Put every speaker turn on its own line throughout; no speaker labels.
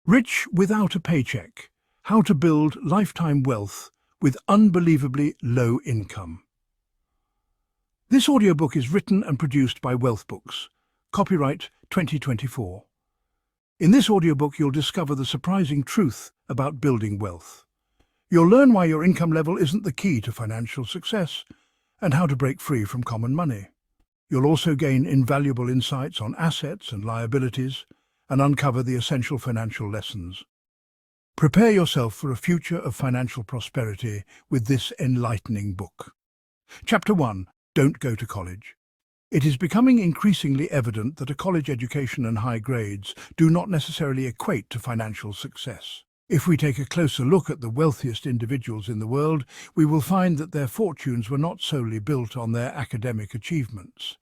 Rich Without a Paycheck: How to Build Lifetime Wealth with Unbelievably Low Income. This audiobook is written and produced by WealthBooks. Copyright 2024. In this audiobook, you'll discover the surprising truth about building wealth. You'll learn why your income level isn't the key to financial success and how to break free from common money. You'll also gain invaluable insights on assets and liabilities and uncover the essential financial lessons. Prepare yourself for a future of financial prosperity with this enlightening book. Chapter 1. Don't go to college. It is becoming increasingly evident that a college education and high grades do not necessarily equate to financial success. If we take a closer look at the wealthiest individuals in the world, we will find that their fortunes were not solely built on their academic achievements.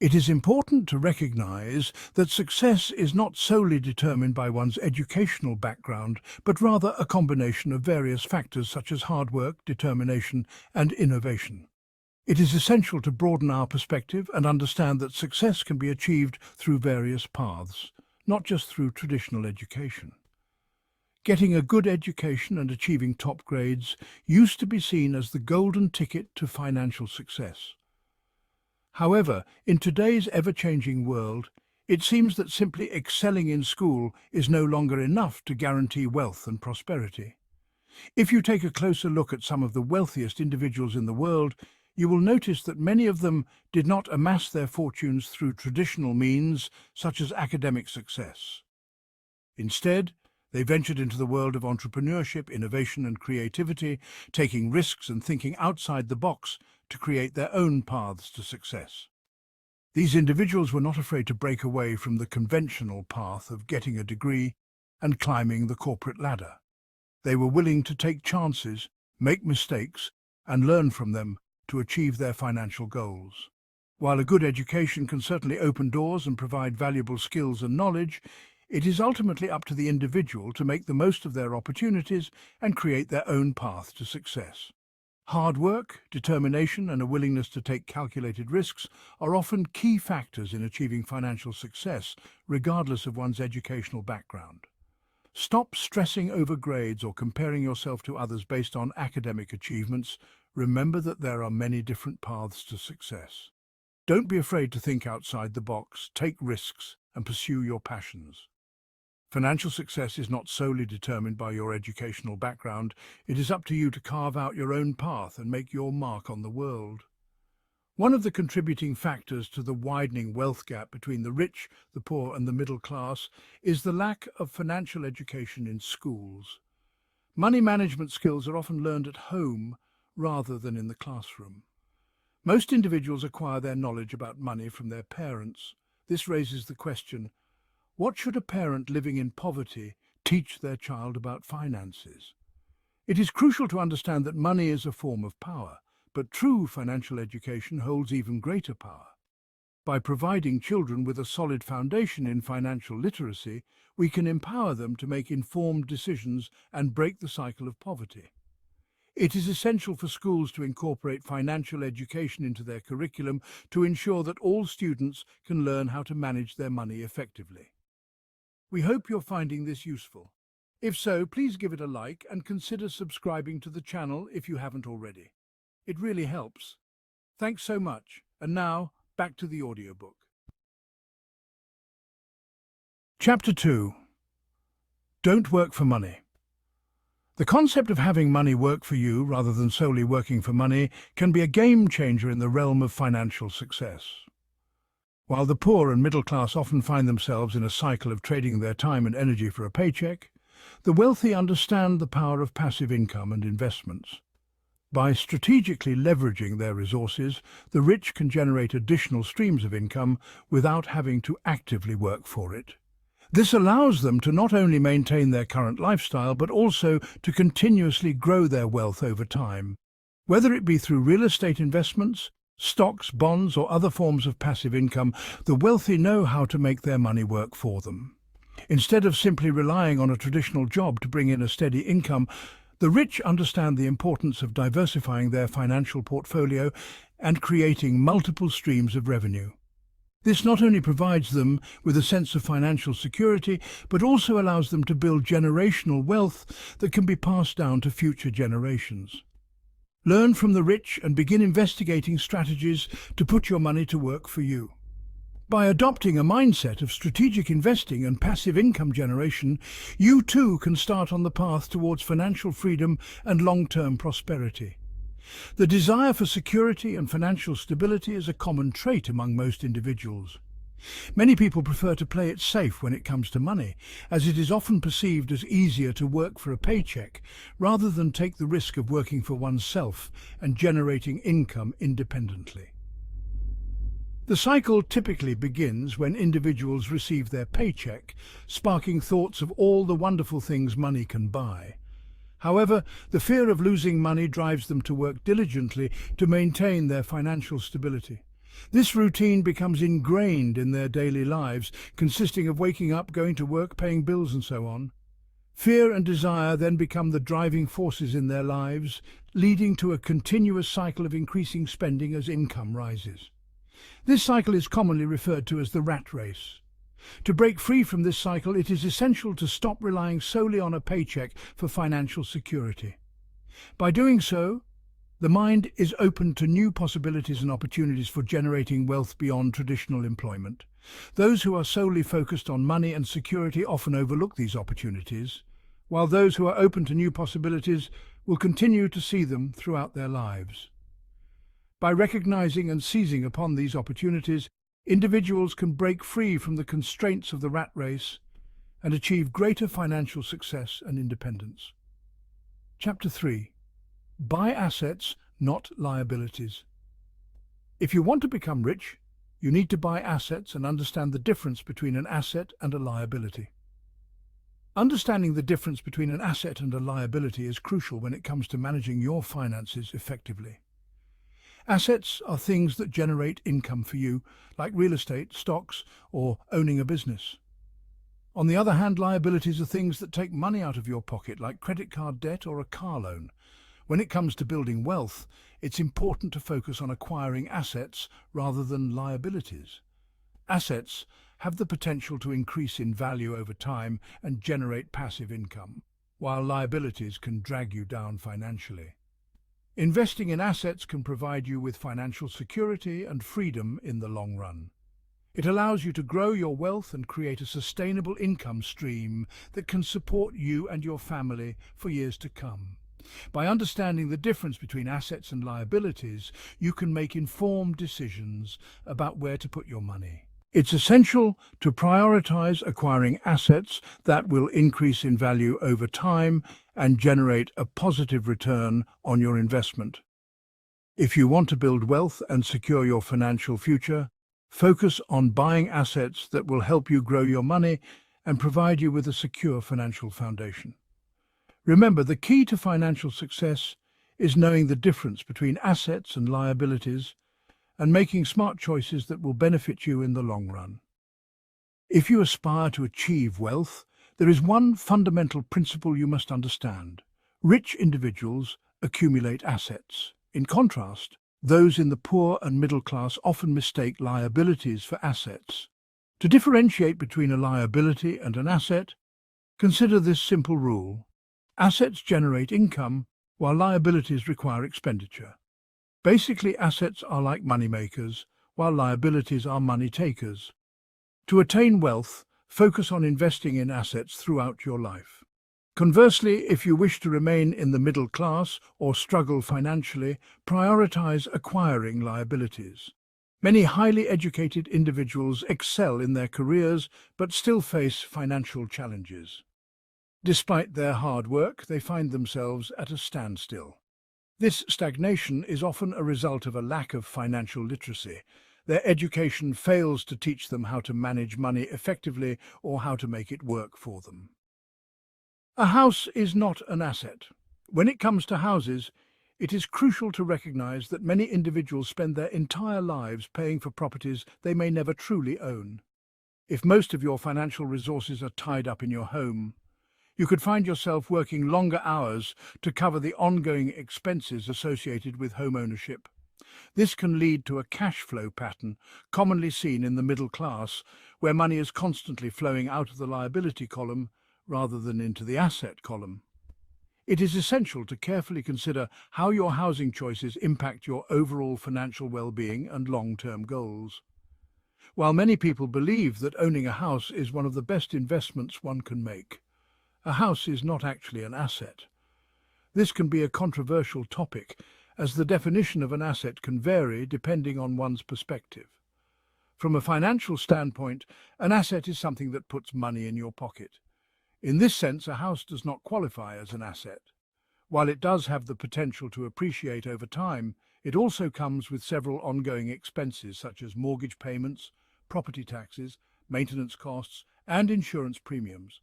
It is important to recognize that success is not solely determined by one's educational background, but rather a combination of various factors such as hard work, determination, and innovation. It is essential to broaden our perspective and understand that success can be achieved through various paths, not just through traditional education. Getting a good education and achieving top grades used to be seen as the golden ticket to financial success. However, in today's ever-changing world, it seems that simply excelling in school is no longer enough to guarantee wealth and prosperity. If you take a closer look at some of the wealthiest individuals in the world, you will notice that many of them did not amass their fortunes through traditional means, such as academic success. Instead, they ventured into the world of entrepreneurship, innovation, and creativity, taking risks and thinking outside the box to create their own paths to success. These individuals were not afraid to break away from the conventional path of getting a degree and climbing the corporate ladder. They were willing to take chances, make mistakes, and learn from them to achieve their financial goals. While a good education can certainly open doors and provide valuable skills and knowledge, it is ultimately up to the individual to make the most of their opportunities and create their own path to success. Hard work, determination, and a willingness to take calculated risks are often key factors in achieving financial success, regardless of one's educational background. Stop stressing over grades or comparing yourself to others based on academic achievements. Remember that there are many different paths to success. Don't be afraid to think outside the box, take risks, and pursue your passions. Financial success is not solely determined by your educational background. It is up to you to carve out your own path and make your mark on the world. One of the contributing factors to the widening wealth gap between the rich, the poor, and the middle class is the lack of financial education in schools. Money management skills are often learned at home rather than in the classroom. Most individuals acquire their knowledge about money from their parents. This raises the question, what should a parent living in poverty teach their child about finances? It is crucial to understand that money is a form of power, but true financial education holds even greater power. By providing children with a solid foundation in financial literacy, we can empower them to make informed decisions and break the cycle of poverty. It is essential for schools to incorporate financial education into their curriculum to ensure that all students can learn how to manage their money effectively. We hope you're finding this useful. If so, please give it a like and consider subscribing to the channel if you haven't already. It really helps. Thanks so much. And now, back to the audiobook. Chapter 2. Don't work for money. The concept of having money work for you rather than solely working for money can be a game changer in the realm of financial success. While the poor and middle class often find themselves in a cycle of trading their time and energy for a paycheck, the wealthy understand the power of passive income and investments. By strategically leveraging their resources, the rich can generate additional streams of income without having to actively work for it. This allows them to not only maintain their current lifestyle, but also to continuously grow their wealth over time. Whether it be through real estate investments, stocks, bonds, or other forms of passive income, the wealthy know how to make their money work for them. Instead of simply relying on a traditional job to bring in a steady income, the rich understand the importance of diversifying their financial portfolio and creating multiple streams of revenue. This not only provides them with a sense of financial security, but also allows them to build generational wealth that can be passed down to future generations. Learn from the rich and begin investigating strategies to put your money to work for you. By adopting a mindset of strategic investing and passive income generation, you too can start on the path towards financial freedom and long-term prosperity. The desire for security and financial stability is a common trait among most individuals. Many people prefer to play it safe when it comes to money, as it is often perceived as easier to work for a paycheck rather than take the risk of working for oneself and generating income independently. The cycle typically begins when individuals receive their paycheck, sparking thoughts of all the wonderful things money can buy. However, the fear of losing money drives them to work diligently to maintain their financial stability. This routine becomes ingrained in their daily lives, consisting of waking up, going to work, paying bills and so on. Fear and desire then become the driving forces in their lives, leading to a continuous cycle of increasing spending as income rises. This cycle is commonly referred to as the rat race. To break free from this cycle, it is essential to stop relying solely on a paycheck for financial security. By doing so, the mind is open to new possibilities and opportunities for generating wealth beyond traditional employment. Those who are solely focused on money and security often overlook these opportunities, while those who are open to new possibilities will continue to see them throughout their lives. By recognizing and seizing upon these opportunities, individuals can break free from the constraints of the rat race and achieve greater financial success and independence. Chapter 3. Buy assets, not liabilities. If you want to become rich, you need to buy assets and understand the difference between an asset and a liability. Understanding the difference between an asset and a liability is crucial when it comes to managing your finances effectively. Assets are things that generate income for you, like real estate, stocks, or owning a business. On the other hand, liabilities are things that take money out of your pocket, like credit card debt or a car loan. When it comes to building wealth, it's important to focus on acquiring assets rather than liabilities. Assets have the potential to increase in value over time and generate passive income, while liabilities can drag you down financially. Investing in assets can provide you with financial security and freedom in the long run. It allows you to grow your wealth and create a sustainable income stream that can support you and your family for years to come. By understanding the difference between assets and liabilities, you can make informed decisions about where to put your money. It's essential to prioritize acquiring assets that will increase in value over time and generate a positive return on your investment. If you want to build wealth and secure your financial future, focus on buying assets that will help you grow your money and provide you with a secure financial foundation. Remember, the key to financial success is knowing the difference between assets and liabilities and making smart choices that will benefit you in the long run. If you aspire to achieve wealth, there is one fundamental principle you must understand. Rich individuals accumulate assets. In contrast, those in the poor and middle class often mistake liabilities for assets. To differentiate between a liability and an asset, consider this simple rule. Assets generate income, while liabilities require expenditure. Basically, assets are like money makers, while liabilities are money takers. To attain wealth, focus on investing in assets throughout your life. Conversely, if you wish to remain in the middle class or struggle financially, prioritize acquiring liabilities. Many highly educated individuals excel in their careers but still face financial challenges. Despite their hard work, they find themselves at a standstill. This stagnation is often a result of a lack of financial literacy. Their education fails to teach them how to manage money effectively or how to make it work for them. A house is not an asset. When it comes to houses, it is crucial to recognize that many individuals spend their entire lives paying for properties they may never truly own. If most of your financial resources are tied up in your home, you could find yourself working longer hours to cover the ongoing expenses associated with home ownership. This can lead to a cash flow pattern commonly seen in the middle class, where money is constantly flowing out of the liability column rather than into the asset column. It is essential to carefully consider how your housing choices impact your overall financial well-being and long-term goals. While many people believe that owning a house is one of the best investments one can make, a house is not actually an asset. This can be a controversial topic, as the definition of an asset can vary depending on one's perspective. From a financial standpoint, an asset is something that puts money in your pocket. In this sense, a house does not qualify as an asset. While it does have the potential to appreciate over time, it also comes with several ongoing expenses such as mortgage payments, property taxes, maintenance costs, and insurance premiums.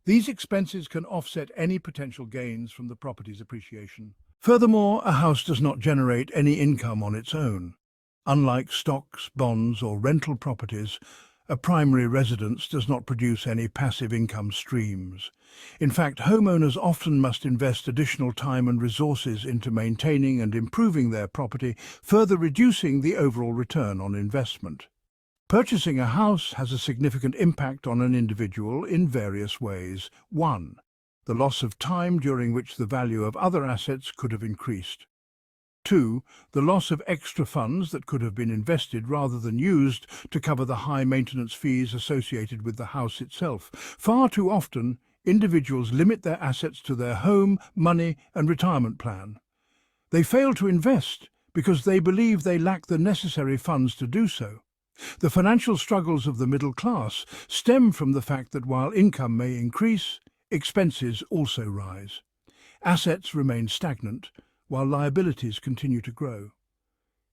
These expenses can offset any potential gains from the property's appreciation. Furthermore, a house does not generate any income on its own. Unlike stocks, bonds, or rental properties, a primary residence does not produce any passive income streams. In fact, homeowners often must invest additional time and resources into maintaining and improving their property, further reducing the overall return on investment. Purchasing a house has a significant impact on an individual in various ways. 1. The loss of time during which the value of other assets could have increased. 2. The loss of extra funds that could have been invested rather than used to cover the high maintenance fees associated with the house itself. Far too often, individuals limit their assets to their home, money, and retirement plan. They fail to invest because they believe they lack the necessary funds to do so. The financial struggles of the middle class stem from the fact that while income may increase, expenses also rise. Assets remain stagnant, while liabilities continue to grow.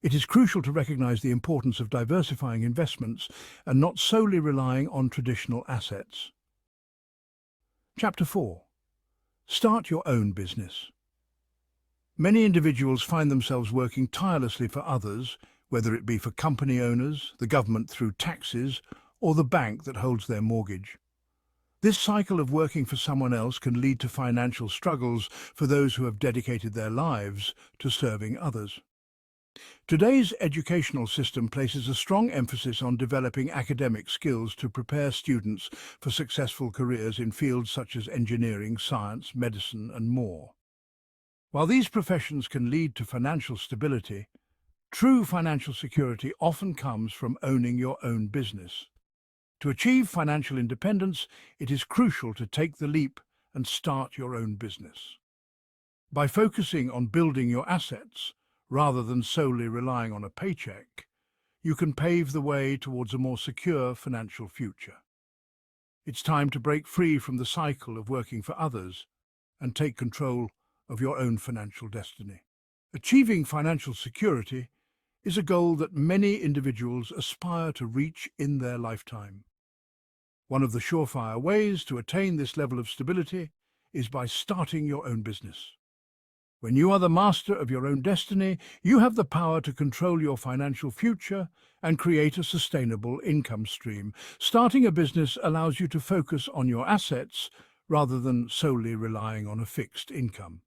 It is crucial to recognize the importance of diversifying investments and not solely relying on traditional assets. Chapter 4. Start your own business. Many individuals find themselves working tirelessly for others, whether it be for company owners, the government through taxes, or the bank that holds their mortgage. This cycle of working for someone else can lead to financial struggles for those who have dedicated their lives to serving others. Today's educational system places a strong emphasis on developing academic skills to prepare students for successful careers in fields such as engineering, science, medicine, and more. While these professions can lead to financial stability, true financial security often comes from owning your own business. To achieve financial independence, it is crucial to take the leap and start your own business. By focusing on building your assets, rather than solely relying on a paycheck, you can pave the way towards a more secure financial future. It's time to break free from the cycle of working for others and take control of your own financial destiny. Achieving financial security is a goal that many individuals aspire to reach in their lifetime. One of the surefire ways to attain this level of stability is by starting your own business. When you are the master of your own destiny, you have the power to control your financial future and create a sustainable income stream. Starting a business allows you to focus on your assets rather than solely relying on a fixed income.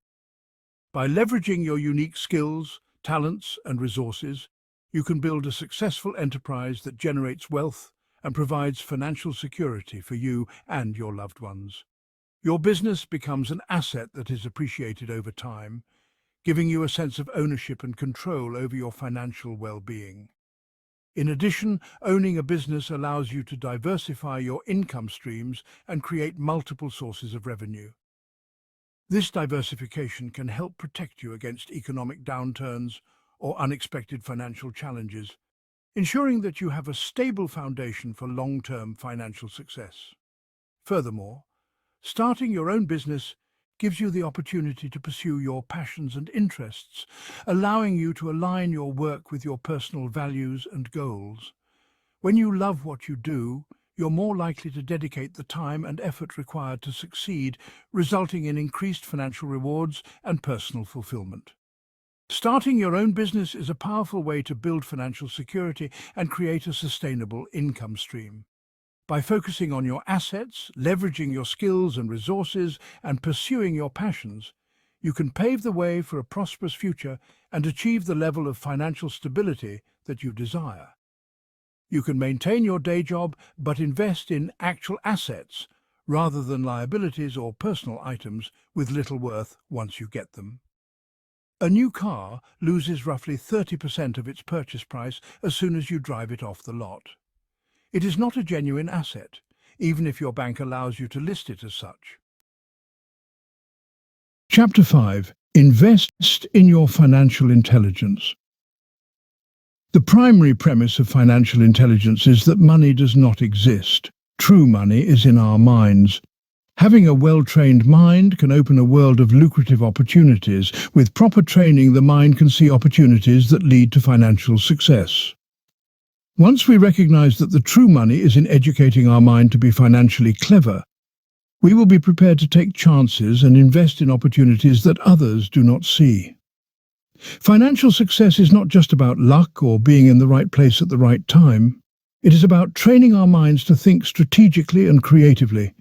By leveraging your unique skills, talents, and resources, you can build a successful enterprise that generates wealth and provides financial security for you and your loved ones. Your business becomes an asset that is appreciated over time, giving you a sense of ownership and control over your financial well-being. In addition, owning a business allows you to diversify your income streams and create multiple sources of revenue. This diversification can help protect you against economic downturns or unexpected financial challenges, ensuring that you have a stable foundation for long-term financial success. Furthermore, starting your own business gives you the opportunity to pursue your passions and interests, allowing you to align your work with your personal values and goals. When you love what you do, you're more likely to dedicate the time and effort required to succeed, resulting in increased financial rewards and personal fulfillment. Starting your own business is a powerful way to build financial security and create a sustainable income stream. By focusing on your assets, leveraging your skills and resources, and pursuing your passions, you can pave the way for a prosperous future and achieve the level of financial stability that you desire. You can maintain your day job but invest in actual assets rather than liabilities or personal items with little worth once you get them. A new car loses roughly 30% of its purchase price as soon as you drive it off the lot. It is not a genuine asset, even if your bank allows you to list it as such. Chapter 5. Invest in your financial intelligence. The primary premise of financial intelligence is that money does not exist. True money is in our minds. Having a well-trained mind can open a world of lucrative opportunities. With proper training, the mind can see opportunities that lead to financial success. Once we recognize that the true money is in educating our mind to be financially clever, we will be prepared to take chances and invest in opportunities that others do not see. Financial success is not just about luck or being in the right place at the right time. It is about training our minds to think strategically and creatively,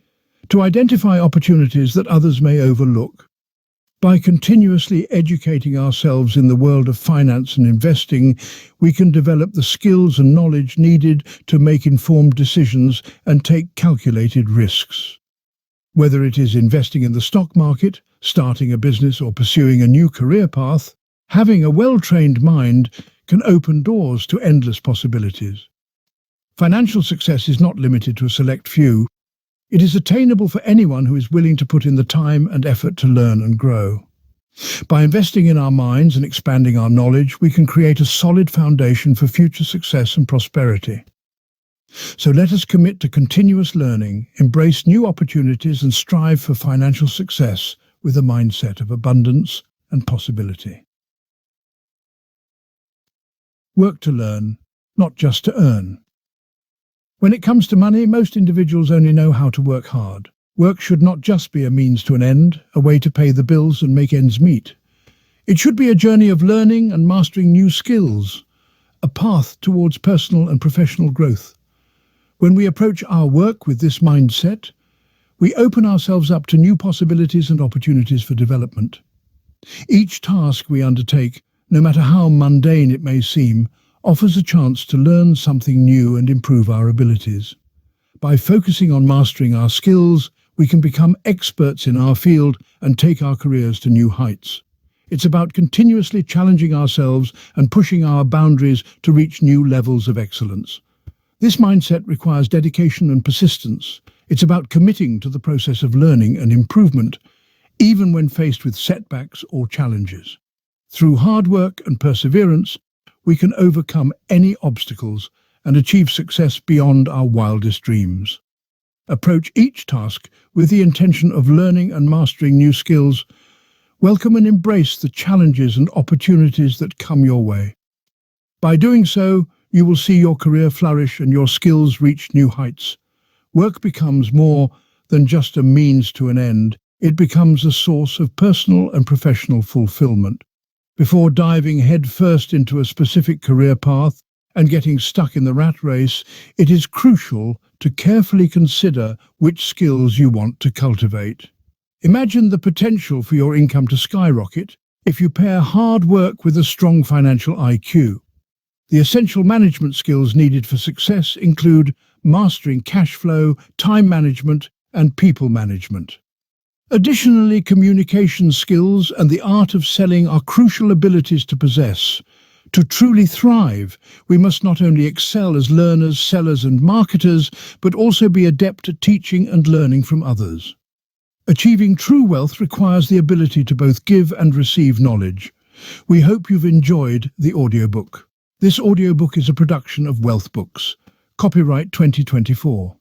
to identify opportunities that others may overlook. By continuously educating ourselves in the world of finance and investing, we can develop the skills and knowledge needed to make informed decisions and take calculated risks. Whether it is investing in the stock market, starting a business, or pursuing a new career path, having a well-trained mind can open doors to endless possibilities. Financial success is not limited to a select few. It is attainable for anyone who is willing to put in the time and effort to learn and grow. By investing in our minds and expanding our knowledge, we can create a solid foundation for future success and prosperity. So let us commit to continuous learning, embrace new opportunities, and strive for financial success with a mindset of abundance and possibility. Work to learn, not just to earn. When it comes to money, most individuals only know how to work hard. Work should not just be a means to an end, a way to pay the bills and make ends meet. It should be a journey of learning and mastering new skills, a path towards personal and professional growth. When we approach our work with this mindset, we open ourselves up to new possibilities and opportunities for development. Each task we undertake, no matter how mundane it may seem, offers a chance to learn something new and improve our abilities. By focusing on mastering our skills, we can become experts in our field and take our careers to new heights. It's about continuously challenging ourselves and pushing our boundaries to reach new levels of excellence. This mindset requires dedication and persistence. It's about committing to the process of learning and improvement, even when faced with setbacks or challenges. Through hard work and perseverance, we can overcome any obstacles and achieve success beyond our wildest dreams. Approach each task with the intention of learning and mastering new skills. Welcome and embrace the challenges and opportunities that come your way. By doing so, you will see your career flourish and your skills reach new heights. Work becomes more than just a means to an end. It becomes a source of personal and professional fulfillment. Before diving headfirst into a specific career path and getting stuck in the rat race, it is crucial to carefully consider which skills you want to cultivate. Imagine the potential for your income to skyrocket if you pair hard work with a strong financial IQ. The essential management skills needed for success include mastering cash flow, time management, and people management. Additionally, communication skills and the art of selling are crucial abilities to possess. To truly thrive, we must not only excel as learners, sellers, and marketers, but also be adept at teaching and learning from others. Achieving true wealth requires the ability to both give and receive knowledge. We hope you've enjoyed the audiobook. This audiobook is a production of WealthBooks. Copyright 2024.